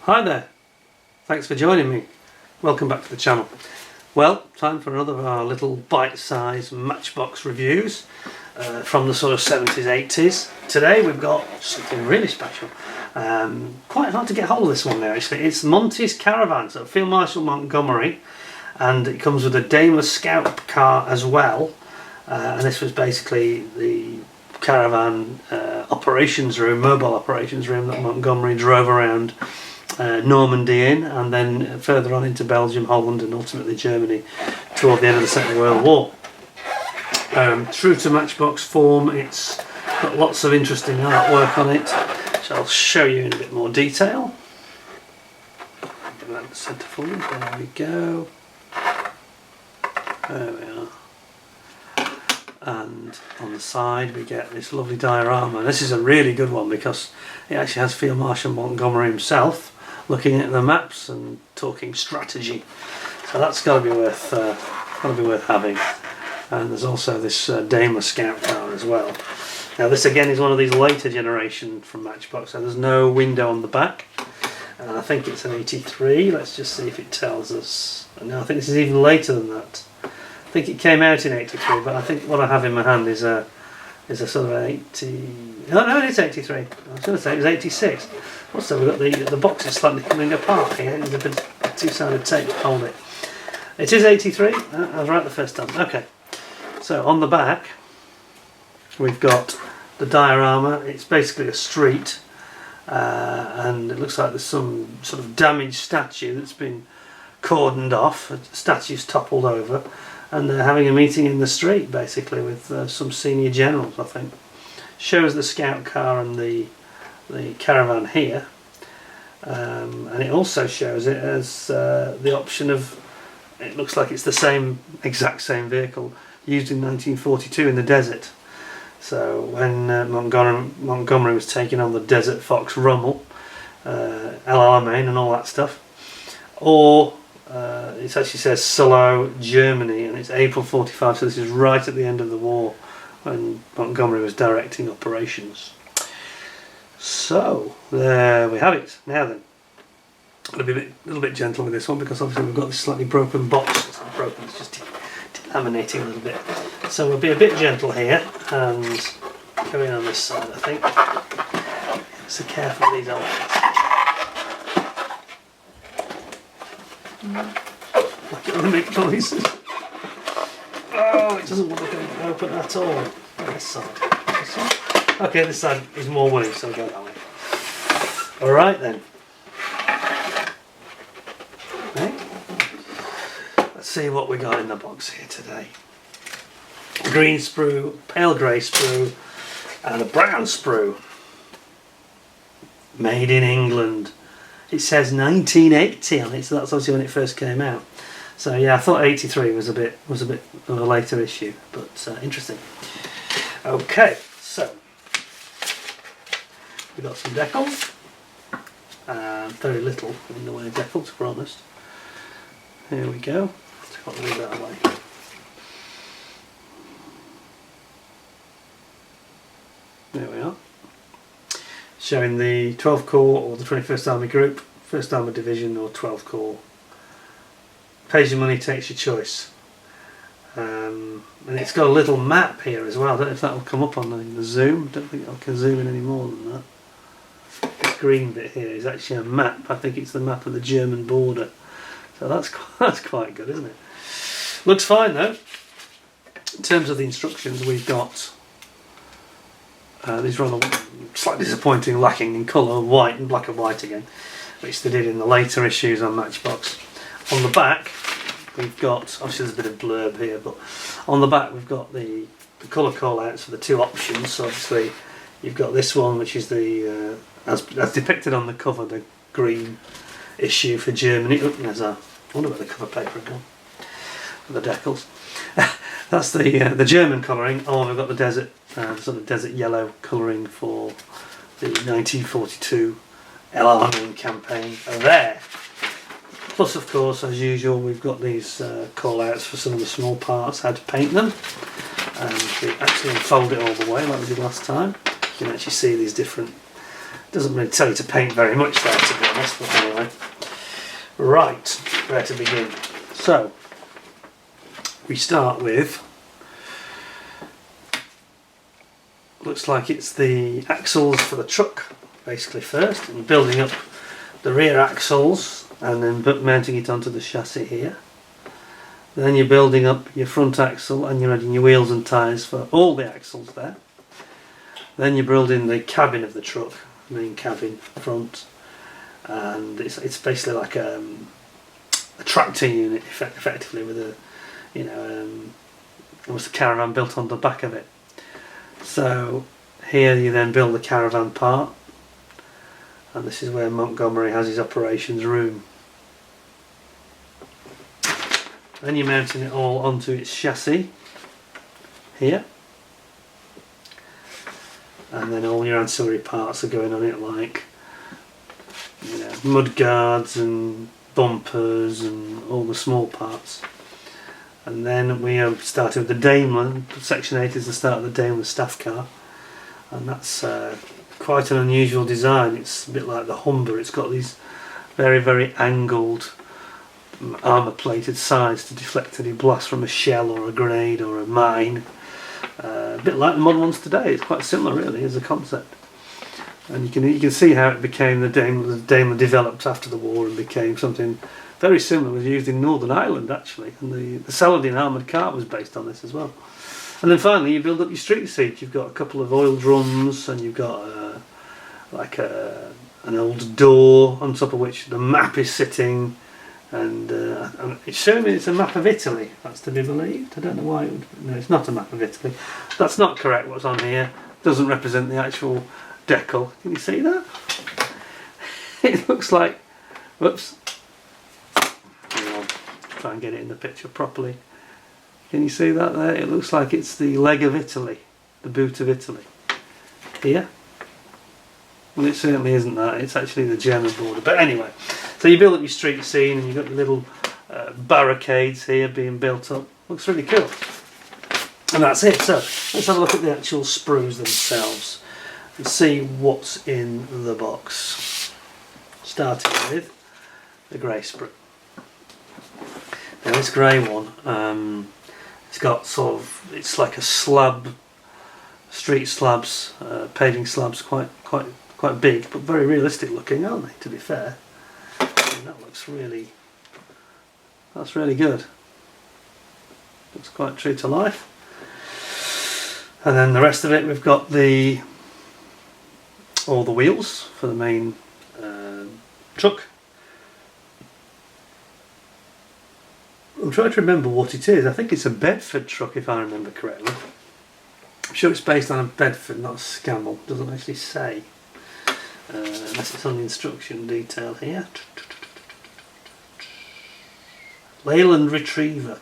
Hi there, thanks for joining me. Welcome back to the channel. Well, time for another of our little bite-sized Matchbox reviews from the sort of 70s, 80s. Today we've got something really special. Quite hard to get hold of this one now actually. It's Montys Caravan, so Field Marshal Montgomery, and it comes with a Daimler Scout car as well. And this was basically the caravan operations room, mobile operations room that Montgomery drove around Normandy in, and then further on into Belgium, Holland and ultimately Germany toward the end of the Second World War. True to Matchbox form, it's got lots of interesting artwork on it, which I'll show you in a bit more detail. Get that in the centre forward, there we go. There we are. And on the side we get this lovely diorama. This is a really good one because it actually has Field Marshal Montgomery himself looking at the maps and talking strategy, so that's got to be worth having. And there's also this Daimler Scout car as well. Now this again is one of these later generation from Matchbox, so there's no window on the back, and I think it's an 83. Let's just see if it tells us. No, I think this is even later than that. I think it came out in 83, but I think what I have in my hand is a sort of 80... No, it's 83. I was going to say it was 86. Also, we've got the box is slightly coming apart here. There's a bit of two-sided tape to hold it. It is 83. I was right the first time. Okay. So on the back, we've got the diorama. It's basically a street, and it looks like there's some sort of damaged statue that's been cordoned off. The statue's toppled over, and they're having a meeting in the street basically with some senior generals, I think. Shows the scout car and the caravan here, and it also shows it as the option of, it looks like it's the exact same vehicle used in 1942 in the desert. So when Montgomery was taking on the Desert Fox Rommel, El Alamein and all that stuff, or it actually says Salo, Germany, and it's April 45, so this is right at the end of the war when Montgomery was directing operations. So there we have it. Now then, I'm going to be a little bit gentle with this one because obviously we've got this slightly broken box. It's not broken, it's just delaminating a little bit. So we'll be a bit gentle here and go in on this side, I think. So careful with these elements. Look at the make noises. Oh, it doesn't want to go open at all. This side. Okay, this side is more willing, so we'll go that way. Alright then. Okay. Let's see what we got in the box here today. Green sprue, pale grey sprue, and a brown sprue. Made in England. It says 1980 on it, so that's obviously when it first came out. So yeah, I thought 83 was a bit of a later issue, but interesting. Okay, so we've got some decals, very little in the way of decals, to be honest. Here we go. Let's got to move that away. There we are. Showing the 12th Corps or the 21st Army Group, 1st Armoured Division or 12th Corps. Pays your money, takes your choice. And it's got a little map here as well. I don't know if that will come up on the zoom. I don't think I can zoom in any more than that. This green bit here is actually a map. I think it's the map of the German border. So that's quite good, isn't it? Looks fine though. In terms of the instructions, we've got these rather slightly disappointing, lacking in colour, white and black and white again, which they did in the later issues on Matchbox. On the back we've got, obviously there's a bit of blurb here, but on the back we've got the colour call outs for the two options. So obviously you've got this one, which is the as depicted on the cover, the green issue for Germany. Oh, I wonder where the cover paper had gone for the decals. That's the German colouring. Oh, we've got the desert sort of desert yellow colouring for the 1942 El Alamein campaign there. Plus, of course, as usual, we've got these call-outs for some of the small parts, how to paint them, and we actually unfold it all the way like we did last time. You can actually see these different Doesn't really tell you to paint very much there, to be honest, but anyway. Right, where to begin? So, we start with, looks like it's the axles for the truck, basically first, and building up the rear axles and then mounting it onto the chassis here. Then you're building up your front axle and you're adding your wheels and tyres for all the axles there. Then you're building the cabin of the truck, main cabin front, and it's basically like a tractor unit effectively with a, you know, almost a caravan built on the back of it. So here you then build the caravan part, and this is where Montgomery has his operations room. Then you're mounting it all onto its chassis here, and then all your ancillary parts are going on it, like, you know, mud guards and bumpers and all the small parts. And then we are starting with the Daimler. Section 8 is the start of the Daimler staff car, and that's quite an unusual design. It's a bit like the Humber. It's got these very, very angled armour plated sides to deflect any blast from a shell or a grenade or a mine. A bit like the modern ones today. It's quite similar really as a concept, and you can see how it became the Daimler developed after the war and became something very similar. It was used in Northern Ireland actually, and the Saladin armoured car was based on this as well. And then finally you build up your street seat. You've got a couple of oil drums, and you've got an old door on top of which the map is sitting. And it's showing me it's a map of Italy, that's to be believed. I don't know why it would. No, it's not a map of Italy. That's not correct, what's on here. It doesn't represent the actual decal. Can you see that? It looks like. Whoops. Hang on, try and get it in the picture properly. Can you see that there? It looks like it's the leg of Italy, the boot of Italy. Here. Well, it certainly isn't that. It's actually the German border. But anyway. So you build up your street scene, and you've got your little barricades here being built up. Looks really cool. And that's it. So let's have a look at the actual sprues themselves and see what's in the box. Starting with the grey sprue. Now this grey one, it's got sort of, it's like a slab, street slabs, paving slabs, quite big, but very realistic looking, aren't they? To be fair. That looks really, that's really good. Looks quite true to life. And then the rest of it, we've got all the wheels for the main truck. I'm trying to remember what it is. I think it's a Bedford truck if I remember correctly. I'm sure it's based on a Bedford, not a Scammell. It doesn't actually say. Unless it's on the instruction detail here. Leyland Retriever.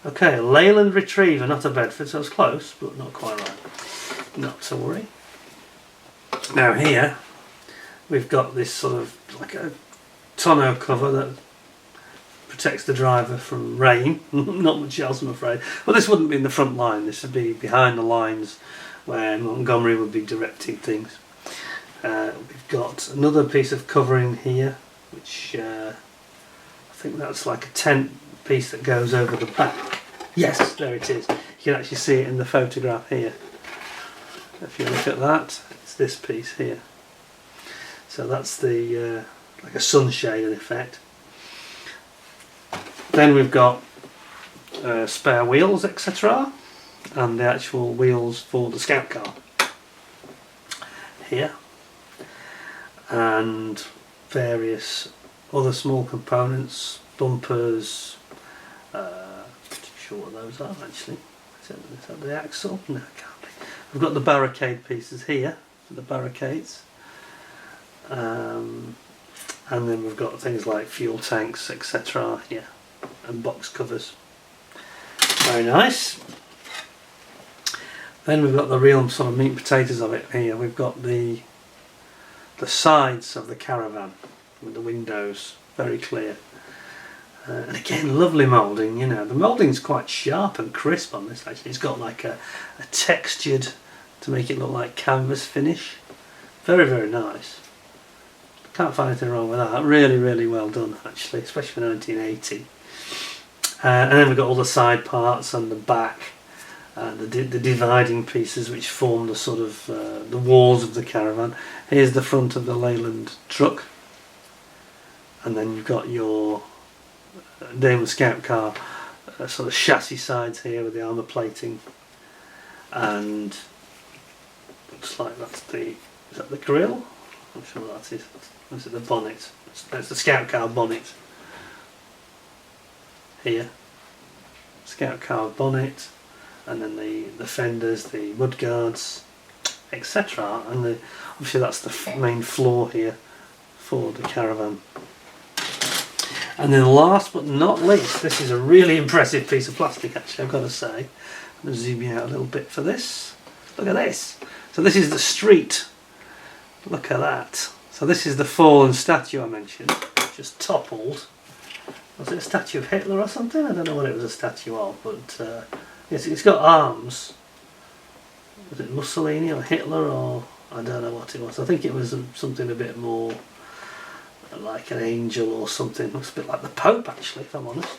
Okay, Leyland Retriever, not a Bedford, so it's close, but not quite right. Not to worry. Now here, we've got this sort of like a tonneau cover that protects the driver from rain. Not much else, I'm afraid. Well, this wouldn't be in the front line, this would be behind the lines where Montgomery would be directing things. We've got another piece of covering here, which I think that's like a tent piece that goes over the back. Yes, there it is. You can actually see it in the photograph here. If you look at that, it's this piece here. So that's the like a sunshade in effect. Then we've got spare wheels, etc., and the actual wheels for the scout car here, and various other small components, bumpers. Not sure what those are actually. Is that the axle? No, it can't be. We've got the barricade pieces here for the barricades, and then we've got things like fuel tanks, etc. here, and box covers. Very nice. Then we've got the real sort of meat and potatoes of it here. We've got the sides of the Caravan with the windows very clear, and again lovely moulding. You know, the moulding's quite sharp and crisp on this actually. It's got like a textured, to make it look like canvas finish Very, very nice. Can't find anything wrong with that. Really, really well done actually, especially for 1980. And then we've got all the side parts and the back and the dividing pieces which form the sort of the walls of the caravan. Here's the front of the Leyland truck, and then you've got your Daimler Scout car sort of chassis sides here with the armour plating, and looks like that's the, is that the grille? I'm sure that is. Is it the bonnet? It's the Scout car bonnet here. Scout car bonnet, and then the fenders, the mud guards, etc. And obviously that's the main floor here for the caravan. And then last but not least, this is a really impressive piece of plastic actually, I've got to say. I'm going to zoom you out a little bit for this. Look at this. So this is the street. Look at that. So this is the fallen statue I mentioned, just toppled. Was it a statue of Hitler or something? I don't know what it was a statue of, but it's got arms. Was it Mussolini or Hitler, or I don't know what it was. I think it was something a bit more like an angel or something. Looks a bit like the Pope actually, if I'm honest.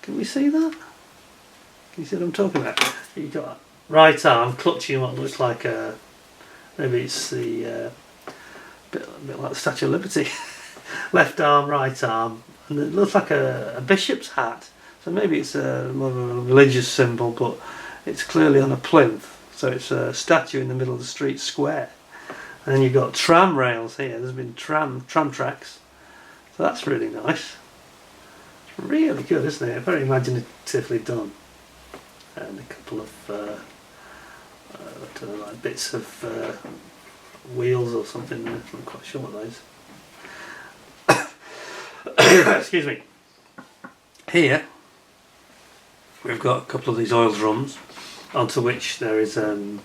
Can we see that? Can you see what I'm talking about? You've got right arm clutching what looks like a, maybe it's the bit like the Statue of Liberty. Left arm, right arm, and it looks like a bishop's hat. So maybe it's more of a religious symbol, but it's clearly on a plinth. So it's a statue in the middle of the street square. And then you've got tram rails here. There's been tram tracks. So that's really nice. Really good, isn't it? Very imaginatively done. And a couple of I don't know, like bits of wheels or something. I'm not quite sure what those. Excuse me. Here we've got a couple of these oil drums, onto which there is a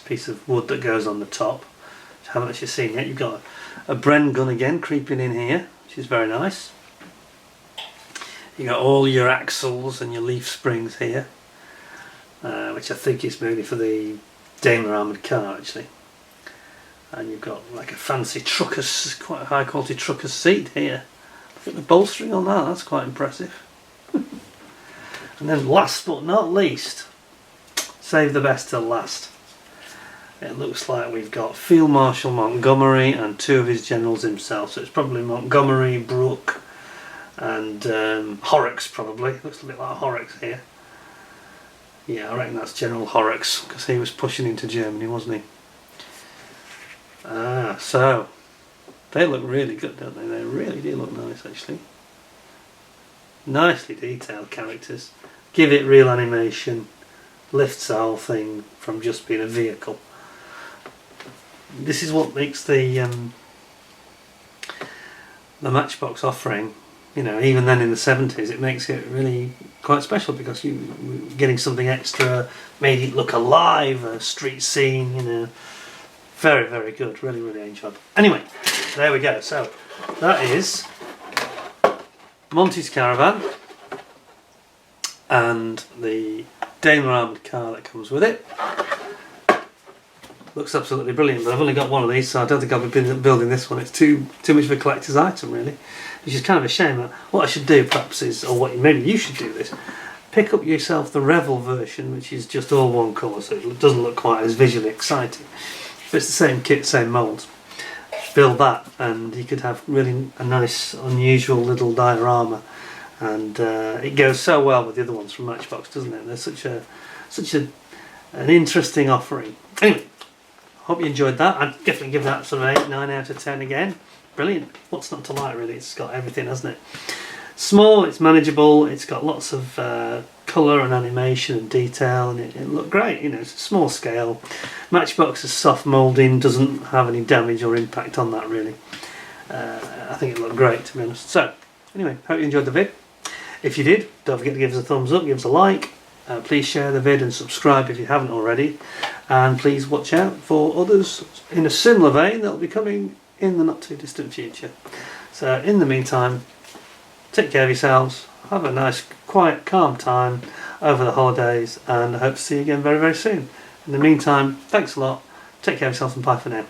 piece of wood that goes on the top, which I haven't actually seen yet. You've got a Bren gun again creeping in here, which is very nice. You've got all your axles and your leaf springs here, which I think is mainly for the Daimler armoured car actually. And you've got like a fancy trucker's, quite a high quality trucker's seat here. Look at the bolstering on that, that's quite impressive. And then last but not least, save the best till last. It looks like we've got Field Marshal Montgomery and two of his generals himself. So it's probably Montgomery, Brooke and Horrocks probably. Looks a bit like Horrocks here. Yeah, I reckon that's General Horrocks because he was pushing into Germany, wasn't he? So they look really good, don't they? They really do look nice actually. Nicely detailed characters. Give it real animation. Lifts the whole thing from just being a vehicle. This is what makes the Matchbox offering, you know, even then in the 70s, it makes it really quite special because you're getting something extra, made it look alive, a street scene, you know. Very, very good. Really, really enjoyed. Anyway, there we go. So that is Montys Caravan and the Daimler armoured car that comes with it. Looks absolutely brilliant, but I've only got one of these, so I don't think I'll be building this one. It's too much of a collector's item, really, which is kind of a shame. What I should do, perhaps, is, or what maybe you should do this, pick up yourself the Revel version, which is just all one colour, so it doesn't look quite as visually exciting. But it's the same kit, same mould. Build that, and you could have really a nice, unusual little diorama. And it goes so well with the other ones from Matchbox, doesn't it? They're such an interesting offering. Anyway, hope you enjoyed that. I'd definitely give that sort of 8, 9 out of 10 again. Brilliant. What's not to like, really? It's got everything, hasn't it? Small, it's manageable, it's got lots of colour and animation and detail, and it looked great. You know, it's a small scale. Matchbox's soft moulding doesn't have any damage or impact on that, really. I think it looked great, to be honest. So, anyway, hope you enjoyed the vid. If you did, don't forget to give us a thumbs up, give us a like. Please share the vid and subscribe if you haven't already. And please watch out for others in a similar vein that will be coming in the not too distant future. So in the meantime, take care of yourselves, have a nice, quiet, calm time over the holidays, and I hope to see you again very, very soon. In the meantime, thanks a lot, take care of yourselves and bye for now.